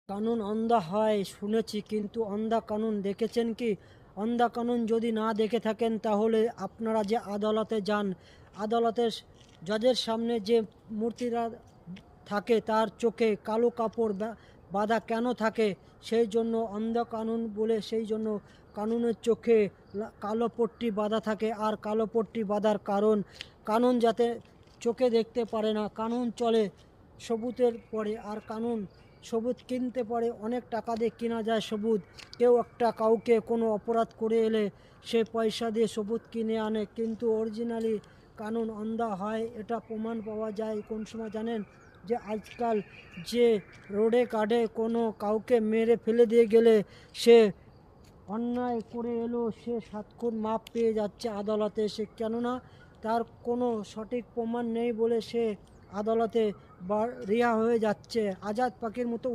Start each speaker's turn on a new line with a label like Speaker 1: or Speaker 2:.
Speaker 1: কানুন অন্ধা হয় শুনেছি, কিন্তু অন্ধা কানুন দেখেছেন কি? অন্ধা কানুন যদি না দেখে থাকেন তাহলে আপনারা যে আদালতে যান, আদালতের জজের সামনে যে মূর্তিরা থাকে তার চোখে কালো কাপড় বাঁধা কেন থাকে? সেই জন্য অন্ধ কানুন বলে, সেই জন্য কানুনের চোখে কালো পট্টি বাঁধা থাকে। আর কালো পট্টি বাঁধার কারণ, কানুন যাতে চোখে দেখতে পারে না, কানুন চলে সবুজের পরে। আর কানুন সবুজ কিনতে পারে, অনেক টাকা দিয়ে কেনা যায় সবুজ। কেউ একটা কাউকে কোনো অপরাধ করে এলে সে পয়সা দিয়ে সবুজ কিনে আনে, কিন্তু অরিজিনালি কানুন অন্ধা হয়। এটা প্রমাণ পাওয়া যায় কোন সময় জানেন? যে আজকাল যে রোডে কাটে কোনো কাউকে মেরে ফেলে দিয়ে গেলে সে অন্যায় করে এলো, সে 7 খুন মাপ পেয়ে যাচ্ছে আদালতে সে, কেননা তার কোনো সঠিক প্রমাণ নেই বলে সে আদালতে রিহা হয়ে যাচ্ছে, আজাদ পাখির মতো